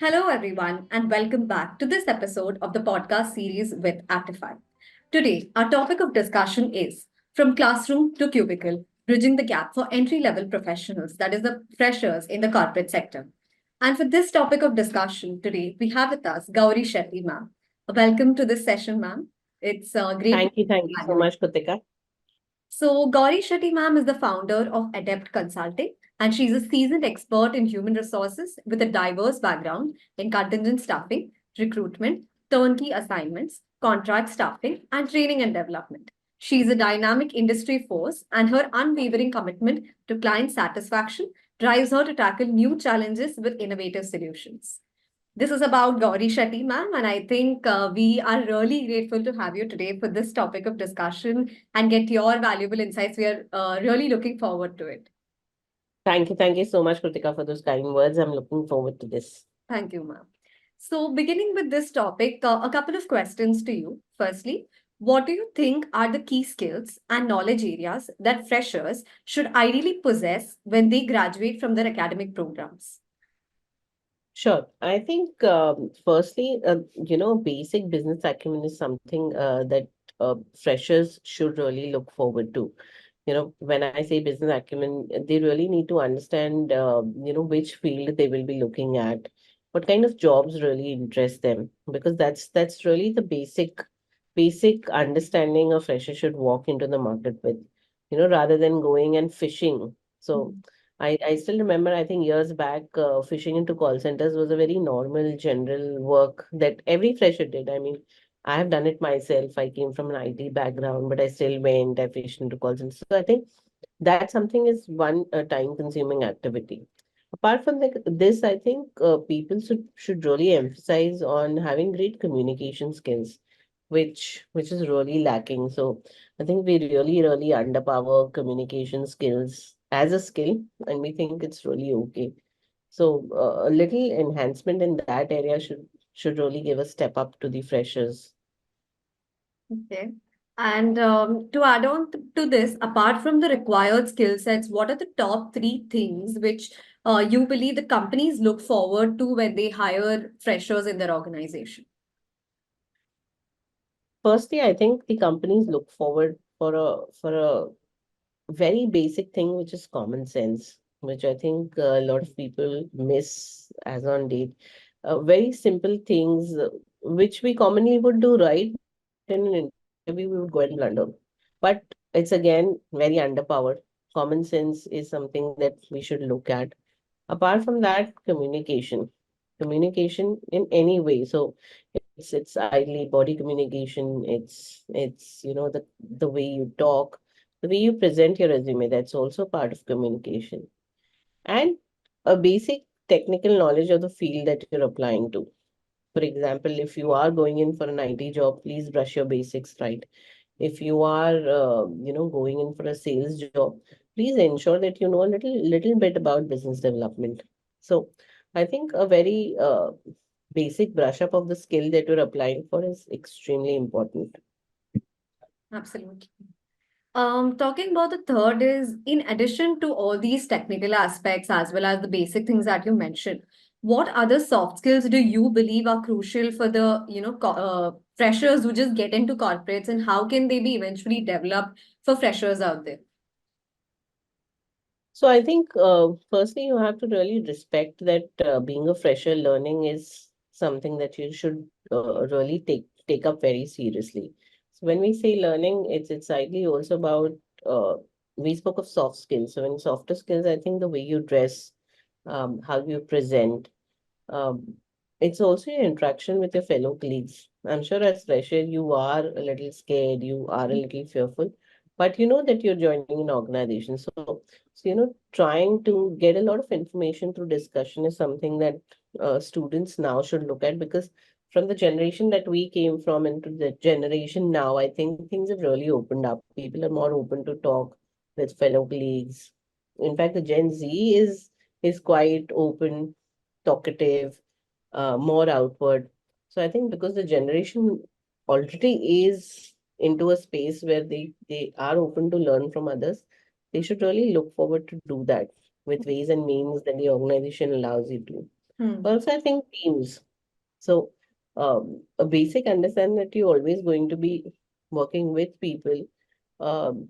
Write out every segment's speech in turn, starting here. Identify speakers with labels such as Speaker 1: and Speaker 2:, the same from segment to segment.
Speaker 1: Hello, everyone, and welcome back to this episode of the podcast series with Actify. Today, our topic of discussion is From Classroom to Cubicle, Bridging the Gap for Entry Level Professionals, that is, the freshers in the corporate sector. And for this topic of discussion today, we have with us Gauri Shetty, ma'am. Welcome to this session, ma'am. It's great to
Speaker 2: Thank you
Speaker 1: have
Speaker 2: so
Speaker 1: you.
Speaker 2: much, Kritika.
Speaker 1: So, Gauri Shetty ma'am is the founder of Adept Consulting, and she's a seasoned expert in human resources with a diverse background in contingent staffing, recruitment, turnkey assignments, contract staffing, and training and development. She's a dynamic industry force, and her unwavering commitment to client satisfaction drives her to tackle new challenges with innovative solutions. This is about Gauri Shetty, ma'am, and I think we are really grateful to have you today for this topic of discussion and get your valuable insights. We are really looking forward to it.
Speaker 2: Thank you so much, Kritika, for those kind words. I'm looking forward to this.
Speaker 1: Thank you, ma'am. So, beginning with this topic, a couple of questions to you. Firstly, what do you think are the key skills and knowledge areas that freshers should ideally possess when they graduate from their academic programs?
Speaker 2: Sure. I think, firstly, basic business acumen is something that freshers should really look forward to. When I say business acumen, they really need to understand, which field they will be looking at, what kind of jobs really interest them, because that's really the basic understanding a fresher should walk into the market with, rather than going and fishing. So I still remember, I think years back, fishing into call centers was a very normal, general work that every fresher did. I mean, I have done it myself. I came from an IT background, but I still went, I fished into call centers. So I think that something is one time-consuming activity. Apart from this, I think people should really emphasize on having great communication skills, which is really lacking. So I think we really underpower communication skills as a skill, and we think it's really okay. So a little enhancement in that area should really give a step up to the freshers.
Speaker 1: Okay. And to add on to this, apart from the required skill sets, what are the top three things which you believe the companies look forward to when they hire freshers in their organization?
Speaker 2: Firstly, I think the companies look forward for a very basic thing, which is common sense, which I think a lot of people miss as on date. Very simple things, which we commonly would do right, but in an interview we would go and blunder. But it's again very underpowered. Common sense is something that we should look at. Apart from that, communication in any way. So it's ideally body communication. It's the way you talk, the way you present your resume. That's also part of communication, and a basic technical knowledge of the field that you're applying to. For example, if you are going in for an IT job, please brush your basics right. If you are going in for a sales job, please ensure that you know a little bit about business development. So I think a very basic brush up of the skill that you're applying for is extremely important.
Speaker 1: Absolutely. Talking about the third is in addition to all these technical aspects as well as the basic things that you mentioned, what other soft skills do you believe are crucial for the freshers who just get into corporates, and how can they be eventually developed for freshers out there?
Speaker 2: So I think firstly you have to really respect that being a fresher, learning is something that you should really take up very seriously. So when we say learning, it's ideally also about uh, we spoke of soft skills. So in softer skills, I think the way you dress, how you present, um, it's also your interaction with your fellow colleagues. I'm sure as fresher, you are a little scared, you are a little fearful, but you know that you're joining an organization. So trying to get a lot of information through discussion is something that students now should look at, because from the generation that we came from into the generation now, I think things have really opened up. People are more open to talk with fellow colleagues. In fact, the Gen Z is quite open, talkative, more outward. So I think because the generation already is into a space where they are open to learn from others, they should really look forward to do that with ways and means that the organization allows you to.
Speaker 1: Hmm.
Speaker 2: Also, I think teams. So, a basic understand that you're always going to be working with people. Um,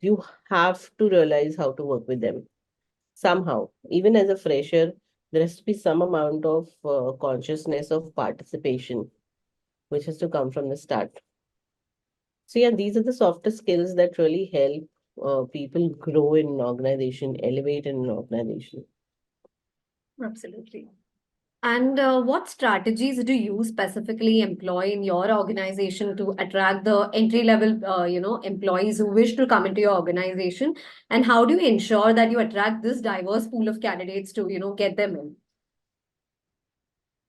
Speaker 2: you have to realize how to work with them somehow. Even as a fresher, there has to be some amount of consciousness of participation, which has to come from the start. So, yeah, these are the softer skills that really help people grow in an organization, elevate in an organization.
Speaker 1: Absolutely. And what strategies do you specifically employ in your organization to attract the entry level, employees who wish to come into your organization? And how do you ensure that you attract this diverse pool of candidates to, get them in?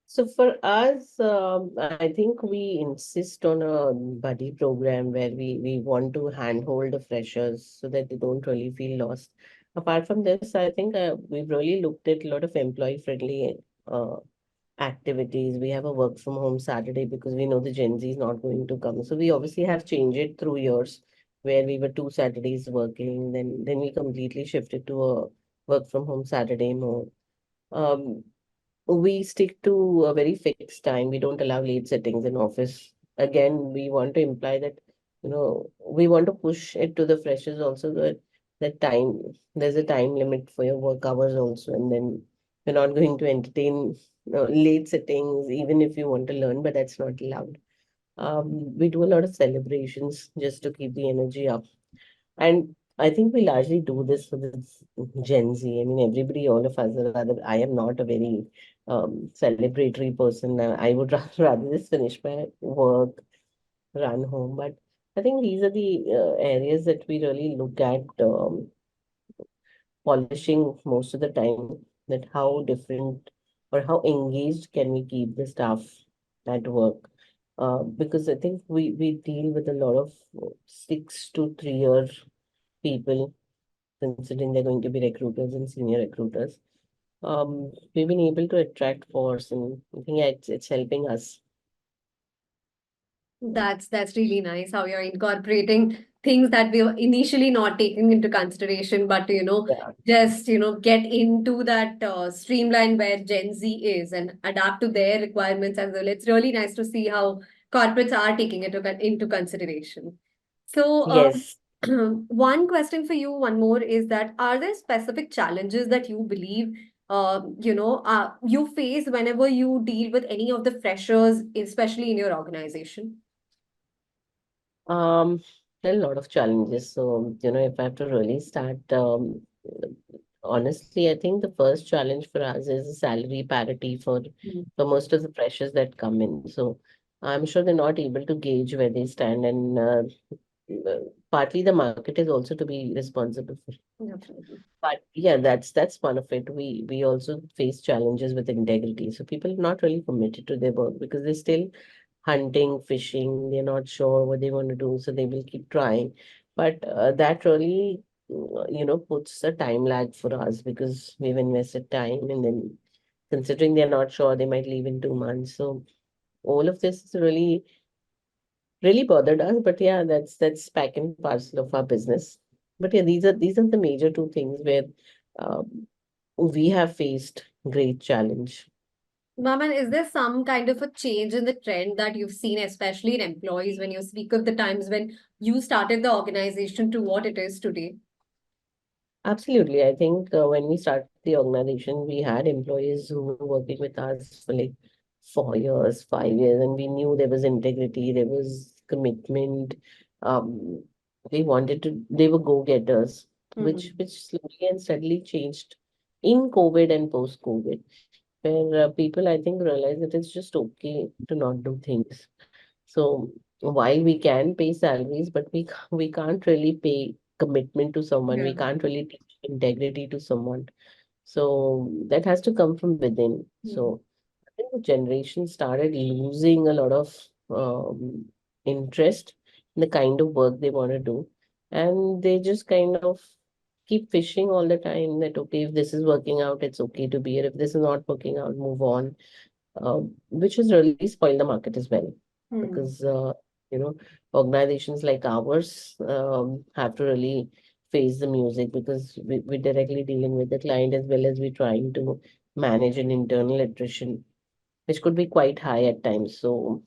Speaker 2: So for us, I think we insist on a buddy program where we want to handhold the freshers so that they don't really feel lost. Apart from this, I think we've really looked at a lot of employee-friendly uh, activities. We have a work from home Saturday because we know the Gen Z is not going to come. So we obviously have changed it through years where we were 2 Saturdays working, then we completely shifted to a work from home Saturday mode. Um, we stick to a very fixed time. We don't allow late sittings in office. Again, we want to imply that, we want to push it to the freshers also that time, there's a time limit for your work hours also. And then we're not going to entertain late sittings, even if you want to learn, but that's not allowed. We do a lot of celebrations just to keep the energy up. And I think we largely do this for this Gen Z. I mean, everybody, all of us, are rather, I am not a very celebratory person. I would rather just finish my work, run home. But I think these are the areas that we really look at polishing most of the time, that how different or how engaged can we keep the staff at work. Because I think we deal with a lot of 6 to 3 year people, considering they're going to be recruiters and senior recruiters. We've been able to attract force, and I think it's helping us.
Speaker 1: That's really nice how you're incorporating things that we were initially not taking into consideration, but
Speaker 2: Yeah.
Speaker 1: just get into that streamline where Gen Z is and adapt to their requirements as well. It's really nice to see how corporates are taking it into consideration. So,
Speaker 2: Yes.
Speaker 1: one question for you, one more is that are there specific challenges that you believe you face whenever you deal with any of the freshers, especially in your organization?
Speaker 2: Um, there are a lot of challenges. So, if I have to really start, honestly, I think the first challenge for us is the salary parity for most of the freshers that come in. So, I'm sure they're not able to gauge where they stand, and uh, partly the market is also to be responsible for.
Speaker 1: Definitely.
Speaker 2: But yeah, that's one of it. We also face challenges with integrity. So people are not really committed to their work because they're still hunting, fishing. They're not sure what they want to do, so they will keep trying. But that really, puts a time lag for us because we've invested time, and then considering they're not sure, they might leave in 2 months. So all of this is really bothered us. But yeah, that's pack and parcel of our business. But yeah, these are the major two things where um, we have faced great challenge.
Speaker 1: Maman, is there some kind of a change in the trend that you've seen, especially in employees, when you speak of the times when you started the organization to what it is today?
Speaker 2: Absolutely. I think when we started the organization, we had employees who were working with us for like 4 years, 5 years, and we knew there was integrity, there was commitment. Um, they were go-getters, which
Speaker 1: Hmm.
Speaker 2: which slowly and steadily changed in COVID and post-COVID, where people, I think, realize that it's just okay to not do things. So while we can pay salaries, but we can't really pay commitment to someone.
Speaker 1: Yeah.
Speaker 2: We can't really teach integrity to someone. So that has to come from within.
Speaker 1: Hmm.
Speaker 2: So I think the generation started losing a lot of interest in the kind of work they want to do. And they just kind of keep fishing all the time that, okay, if this is working out, it's okay to be here. If this is not working out, move on, which has really spoiled the market as well.
Speaker 1: Hmm.
Speaker 2: Because, organizations like ours have to really face the music because we're directly dealing with the client as well as we're trying to manage an internal attrition, which could be quite high at times. So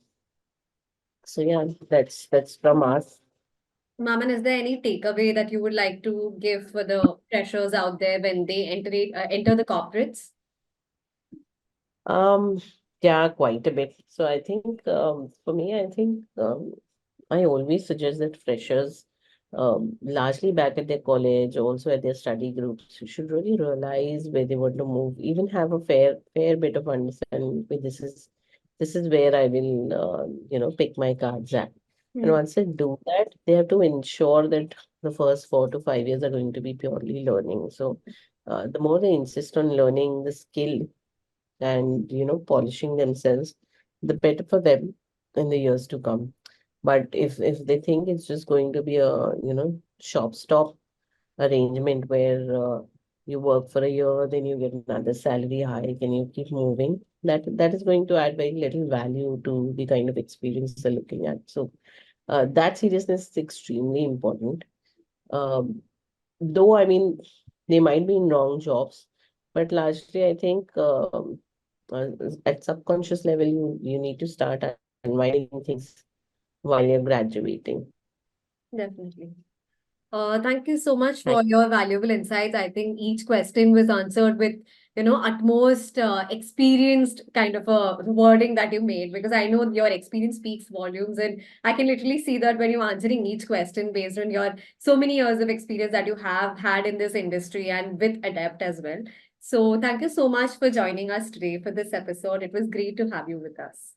Speaker 2: yeah, that's from us.
Speaker 1: Maman, is there any takeaway that you would like to give for the freshers out there when they enter the corporates?
Speaker 2: Um, yeah, quite a bit. So I think for me, I think I always suggest that freshers, largely back at their college, also at their study groups, should really realize where they want to move, even have a fair bit of understanding. Okay, this is where I will pick my cards at. And
Speaker 1: Hmm,
Speaker 2: once they do that, they have to ensure that the first 4 to 5 years are going to be purely learning. So the more they insist on learning the skill and polishing themselves, the better for them in the years to come. But if they think it's just going to be a shop stop arrangement where you work for a year, then you get another salary hike and you keep moving, that is going to add very little value to the kind of experience they're looking at. So that seriousness is extremely important. um, though I mean they might be in wrong jobs, but largely I think at subconscious level you need to start unwinding things while you're graduating.
Speaker 1: definitely. Thank you so much
Speaker 2: Thank
Speaker 1: for your valuable insights. I think each question was answered with, utmost experienced kind of a wording that you made, because I know your experience speaks volumes, and I can literally see that when you're answering each question based on your so many years of experience that you have had in this industry and with Adept as well. So thank you so much for joining us today for this episode. It was great to have you with us.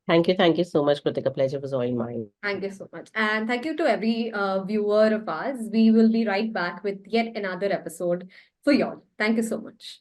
Speaker 2: thank you so much, Kritika. Pleasure was all mine.
Speaker 1: Thank you so much. And thank you to every viewer of ours. We will be right back with yet another episode for y'all. Thank you so much.